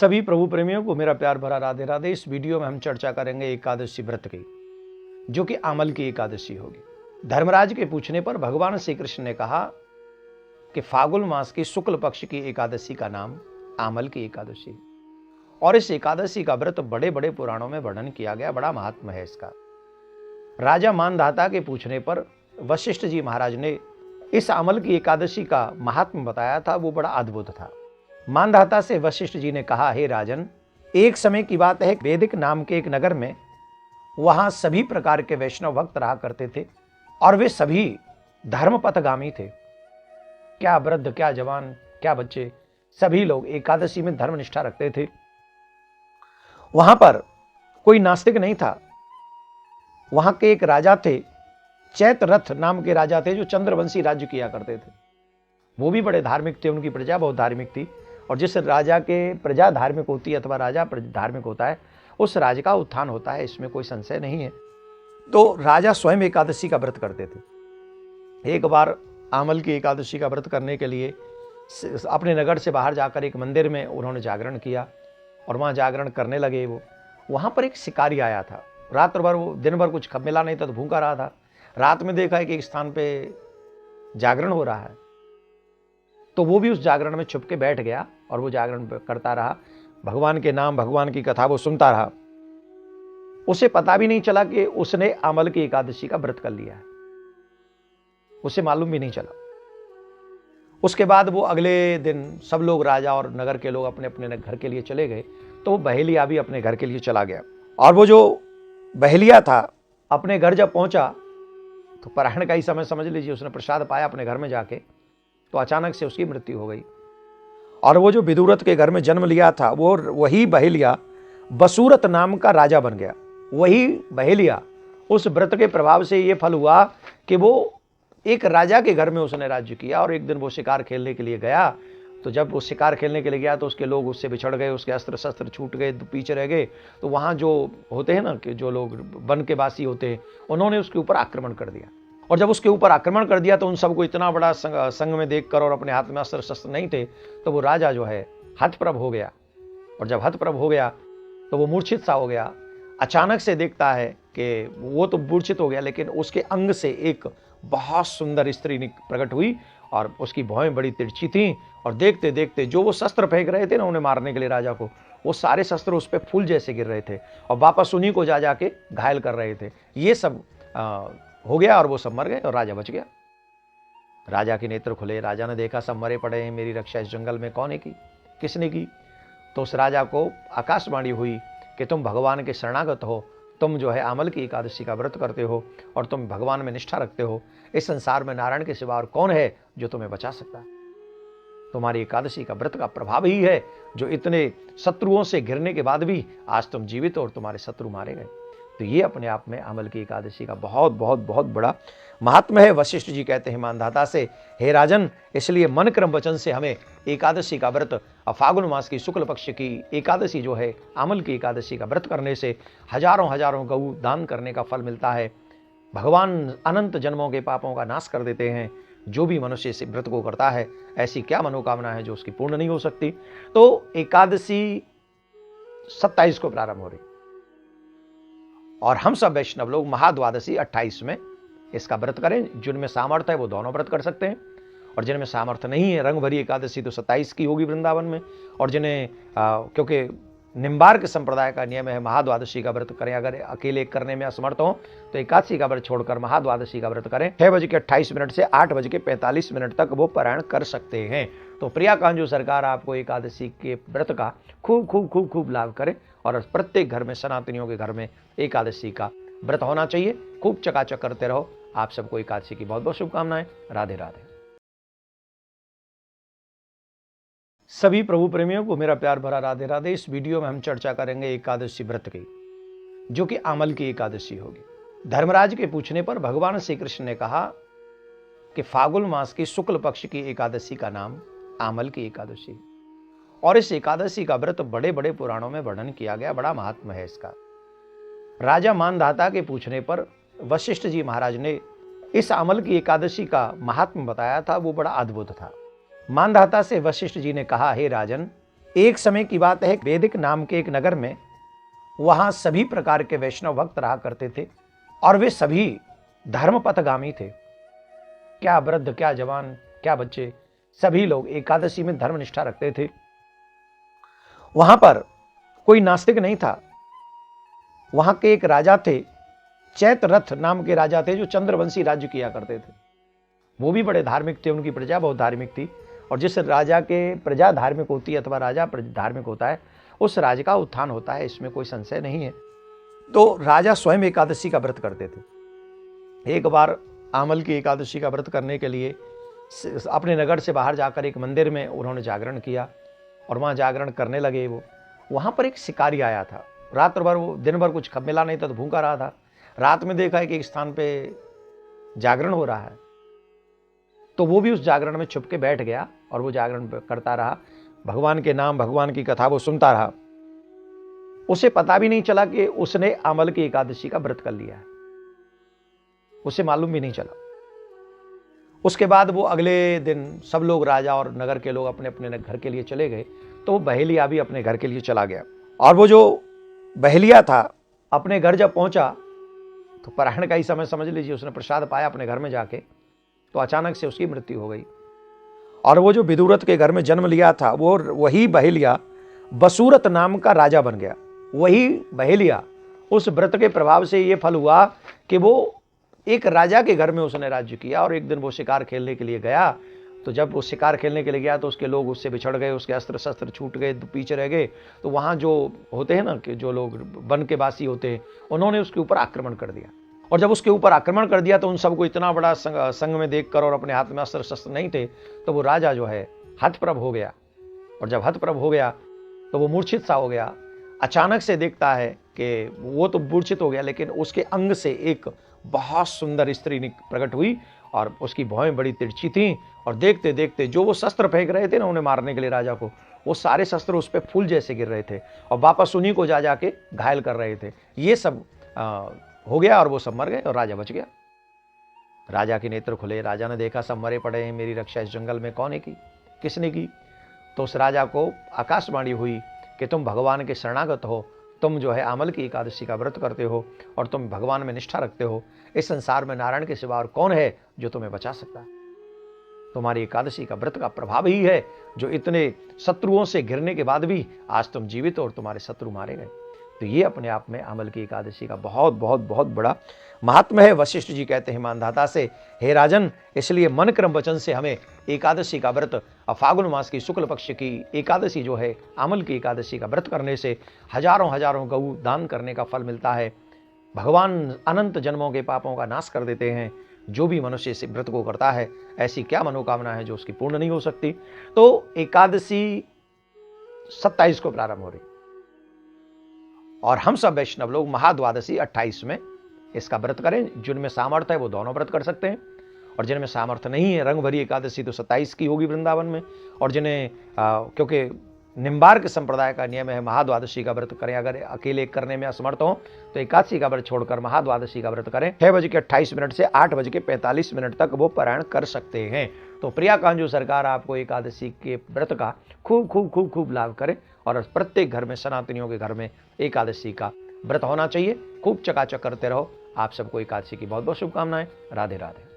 सभी प्रभु प्रेमियों को मेरा प्यार भरा राधे राधे। इस वीडियो में हम चर्चा करेंगे एकादशी व्रत की, जो कि आमल की एकादशी होगी। धर्मराज के पूछने पर भगवान श्री कृष्ण ने कहा कि फागुन मास की शुक्ल पक्ष की एकादशी का नाम आमल की एकादशी है और इस एकादशी का व्रत बड़े बड़े पुराणों में वर्णन किया गया। बड़ा महात्म्य है इसका। राजा मानधाता के पूछने पर वशिष्ठ जी महाराज ने इस आमल की एकादशी का महात्म्य बताया था। वो बड़ा अद्भुत था। मानधाता से वशिष्ठ जी ने कहा, हे राजन, एक समय की बात है, वैदिक नाम के एक नगर में वहां सभी प्रकार के वैष्णव भक्त रहा करते थे और वे सभी धर्मपथगामी थे। क्या वृद्ध, क्या जवान, क्या बच्चे, सभी लोग एकादशी में धर्मनिष्ठा रखते थे। वहां पर कोई नास्तिक नहीं था। वहां के एक राजा थे, चैत्ररथ नाम के राजा थे, जो चंद्रवंशी राज्य किया करते थे। वो भी बड़े धार्मिक थे, उनकी प्रजा बहुत धार्मिक थी। और जिस राजा के प्रजा धार्मिक होती है अथवा राजा धार्मिक होता है, उस राज का उत्थान होता है, इसमें कोई संशय नहीं है। तो राजा स्वयं एकादशी का व्रत करते थे। एक बार आमल की एकादशी का व्रत करने के लिए अपने नगर से बाहर जाकर एक मंदिर में उन्होंने जागरण किया और वहाँ जागरण करने लगे। वो वहाँ पर एक शिकारी आया था। रात भर वो दिन भर कुछ मिला नहीं था तो भूखा रहा था। रात में देखा कि एक स्थान पे जागरण हो रहा है, तो वो भी उस जागरण में छुप के बैठ गया और वो जागरण करता रहा। भगवान के नाम, भगवान की कथा वो सुनता रहा। उसे पता भी नहीं चला कि उसने आमल की एकादशी का व्रत कर लिया है। उसे मालूम भी नहीं चला। उसके बाद वो अगले दिन सब लोग, राजा और नगर के लोग, अपने अपने घर के लिए चले गए। तो वो बहेलिया भी अपने घर के लिए चला गया। और वो जो बहेलिया था, अपने घर जब पहुंचा तो पराहण का ही समय समझ लीजिए, उसने प्रसाद पाया अपने घर में जाके, तो अचानक से उसकी मृत्यु हो गई। और वो जो विदुरथ के घर में जन्म लिया था, वो वही बहेलिया बसूरत नाम का राजा बन गया। वही बहेलिया, उस व्रत के प्रभाव से ये फल हुआ कि वो एक राजा के घर में उसने राज्य किया। और एक दिन वो शिकार खेलने के लिए गया। तो जब वो शिकार खेलने के लिए गया तो उसके लोग उससे बिछड़ गए, उसके अस्त्र शस्त्र छूट गए, पीछे रह गए। तो वहाँ जो होते हैं ना, कि जो लोग वन के वासी होते हैं, उन्होंने उसके ऊपर आक्रमण कर दिया। और जब उसके ऊपर आक्रमण कर दिया तो उन सबको इतना बड़ा संग में देखकर, और अपने हाथ में अस्त्र शस्त्र नहीं थे, तो वो राजा जो है हतप्रभ हो गया। और जब हतप्रभ हो गया तो वो मूर्छित सा हो गया। अचानक से देखता है कि वो तो मूर्छित हो गया, लेकिन उसके अंग से एक बहुत सुंदर स्त्री प्रकट हुई और उसकी भौहें बड़ी तिरछी थीं। और देखते देखते जो वो शस्त्र फेंक रहे थे ना उन्हें मारने के लिए राजा को, वो सारे शस्त्र उस पर फूल जैसे गिर रहे थे और वापस उन्हीं को जा जाके घायल कर रहे थे। ये सब हो गया और वो सब मर गए और राजा बच गया। राजा के नेत्र खुले। राजा ने देखा सब मरे पड़े हैं, मेरी रक्षा इस जंगल में कौन की, किसने की? तो उस राजा को आकाशवाणी हुई कि तुम भगवान के शरणागत हो, तुम जो है आमल की एकादशी का व्रत करते हो और तुम भगवान में निष्ठा रखते हो। इस संसार में नारायण के सिवा और कौन है जो तुम्हें बचा सकता है? तुम्हारी एकादशी का व्रत का प्रभाव ही है जो इतने शत्रुओं से घिरने के बाद भी आज तुम जीवित हो और तुम्हारे शत्रु मारे गए। तो ये अपने आप में आमल की एकादशी का बहुत बहुत बहुत बड़ा महात्म्य है। वशिष्ठ जी कहते हैं मानधाता से, हे राजन, इसलिए मन क्रम वचन से हमें एकादशी का व्रत, फागुन मास की शुक्ल पक्ष की एकादशी जो है आमल की एकादशी का व्रत करने से हजारों हजारों गऊ दान करने का फल मिलता है। भगवान अनंत जन्मों के पापों का नाश कर देते हैं। जो भी मनुष्य इस व्रत को करता है, ऐसी क्या मनोकामना है जो उसकी पूर्ण नहीं हो सकती। तो एकादशी 27 को प्रारंभ हो रही और हम सब वैष्णव लोग महाद्वादशी 28 में इसका व्रत करें। जिनमें सामर्थ्य है वो दोनों व्रत कर सकते हैं, और जिनमें सामर्थ्य नहीं है, रंग भरी एकादशी तो 27 की होगी वृंदावन में। और जिन्हें क्योंकि निम्बार्क संप्रदाय का नियम है महाद्वादशी का व्रत करें। अगर अकेले करने में असमर्थ हो तो एकादशी का व्रत छोड़कर महाद्वादशी का व्रत करें। 6:28 से 8:45 तक वो पारायण कर सकते हैं। तो प्रिया कांजू सरकार आपको एकादशी के व्रत का खूब खूब खूब खूब लाभ करे और प्रत्येक घर में, सनातनियों के घर में एकादशी का व्रत होना चाहिए। खूब चकाचक करते रहो। आप सबको एकादशी की बहुत बहुत शुभकामनाएं। राधे राधे। सभी प्रभु प्रेमियों को मेरा प्यार भरा राधे राधे। इस वीडियो में हम चर्चा करेंगे एकादशी व्रत की, जो कि आमल की एकादशी होगी। धर्मराज के पूछने पर भगवान श्री कृष्ण ने कहा कि फागुन मास की शुक्ल पक्ष की एकादशी का नाम आमल की एकादशी है और इस एकादशी का व्रत बड़े बड़े पुराणों में वर्णन किया गया। बड़ा महात्म्य है इसका। राजा मानधाता के पूछने पर वशिष्ठ जी महाराज ने इस आमल की एकादशी का महात्म्य बताया था। वो बड़ा अद्भुत था। मानधाता से वशिष्ठ जी ने कहा, हे राजन, एक समय की बात है, वैदिक नाम के एक नगर में वहां सभी प्रकार के वैष्णव भक्त रहा करते थे और वे सभी धर्मपथगामी थे। क्या वृद्ध, क्या जवान, क्या बच्चे, सभी लोग एकादशी में धर्मनिष्ठा रखते थे। वहां पर कोई नास्तिक नहीं था। वहां के एक राजा थे, चैत्ररथ नाम के राजा थे, जो चंद्रवंशी राज्य किया करते थे। वो भी बड़े धार्मिक थे, उनकी प्रजा बहुत धार्मिक थी। और जिस राजा के प्रजा धार्मिक होती है अथवा राजा धार्मिक होता है, उस राज्य का उत्थान होता है, इसमें कोई संशय नहीं है। तो राजा स्वयं एकादशी का व्रत करते थे। एक बार आमल की एकादशी का व्रत करने के लिए अपने नगर से बाहर जाकर एक मंदिर में उन्होंने जागरण किया और वहाँ जागरण करने लगे। वो वहाँ पर एक शिकारी आया था। रात भर, वो दिन भर कुछ मिला नहीं था तो भूखा रहा था। रात में देखा है कि एक स्थान पे जागरण हो रहा है, तो वो भी उस जागरण में छुप के बैठ गया और वो जागरण करता रहा, भगवान के नाम, भगवान की कथा वो सुनता रहा। उसे पता भी नहीं चला कि उसने आमल की एकादशी का व्रत कर लिया है, उसे मालूम भी नहीं चला। उसके बाद वो अगले दिन सब लोग, राजा और नगर के लोग अपने अपने घर के लिए चले गए, तो वो बहेलिया भी अपने घर के लिए चला गया। और वो जो बहेलिया था, अपने घर जब पहुंचा तो परायण का ही समय समझ लीजिए, उसने प्रसाद पाया अपने घर में जाके, तो अचानक से उसकी मृत्यु हो गई। और वो जो विदुरथ के घर में जन्म लिया था, वो वही बहेलिया बसूरत नाम का राजा बन गया। वही बहेलिया, उस व्रत के प्रभाव से ये फल हुआ कि वो एक राजा के घर में उसने राज्य किया। और एक दिन वो शिकार खेलने के लिए गया, तो जब वो शिकार खेलने के लिए गया तो उसके लोग उससे बिछड़ गए, उसके अस्त्र शस्त्र छूट गए, पीछे रह गए। तो वहाँ जो होते हैं ना, कि जो लोग वन के वासी होते हैं, उन्होंने उसके ऊपर आक्रमण कर दिया। और जब उसके ऊपर आक्रमण कर दिया तो उन सबको इतना बड़ा संग में देखकर, और अपने हाथ में अस्त्र शस्त्र नहीं थे, तो वो राजा जो है हतप्रभ हो गया। और जब हतप्रभ हो गया तो वो मूर्छित सा हो गया। अचानक से देखता है कि वो तो मूर्छित हो गया, लेकिन उसके अंग से एक बहुत सुंदर स्त्री प्रकट हुई और उसकी भौहें बड़ी तिरछी थीं। और देखते देखते जो वो शस्त्र फेंक रहे थे ना उन्हें मारने के लिए राजा को, वो सारे शस्त्र उस पर फूल जैसे गिर रहे थे और वापस उन्हीं को जा जाके घायल कर रहे थे। ये सब हो गया और वो सब मर गए और राजा बच गया। राजा के नेत्र खुले, राजा ने देखा सब मरे पड़े हैं, मेरी रक्षा इस जंगल में कौन की, किसने की? तो उस राजा को आकाशवाणी हुई कि तुम भगवान के शरणागत हो, तुम जो है आमल की एकादशी का व्रत करते हो और तुम भगवान में निष्ठा रखते हो। इस संसार में नारायण के सिवा और कौन है जो तुम्हें बचा सकता है? तुम्हारी एकादशी का व्रत का प्रभाव ही है जो इतने शत्रुओं से घिरने के बाद भी आज तुम जीवित हो और तुम्हारे शत्रु मारे गए। तो ये अपने आप में आमल की एकादशी का बहुत बहुत बहुत बड़ा महात्म्य है। वशिष्ठ जी कहते हैं मानधाता से, हे राजन, इसलिए मन क्रम वचन से हमें एकादशी का व्रत, फागुन मास की शुक्ल पक्ष की एकादशी जो है आमल की एकादशी का व्रत करने से हजारों हजारों गऊ दान करने का फल मिलता है। भगवान अनंत जन्मों के पापों का नाश कर देते हैं। जो भी मनुष्य इस व्रत को करता है, ऐसी क्या मनोकामना है जो उसकी पूर्ण नहीं हो सकती। तो एकादशी 27 को प्रारंभ हो रही और हम सब वैष्णव लोग महाद्वादशी 28 में इसका व्रत करें। जिनमें सामर्थ्य है वो दोनों व्रत कर सकते हैं, और जिनमें सामर्थ्य नहीं है, रंग भरी एकादशी तो 27 की होगी वृंदावन में। और जिन्हें क्योंकि निम्बार्क संप्रदाय का नियम है महाद्वादशी का व्रत करें, अगर अकेले करने में असमर्थ हो तो एकादशी का व्रत छोड़कर महाद्वादशी का व्रत करें। 6:28 से 8:45 तक वो पारायण कर सकते हैं। तो प्रिया कांजू सरकार आपको एकादशी के व्रत का खूब खूब खूब खूब लाभ करे और प्रत्येक घर में, सनातनियों के घर में एकादशी का व्रत होना चाहिए। खूब चकाचक करते रहो। आप सबको एकादशी की बहुत बहुत शुभकामनाएं। राधे राधे।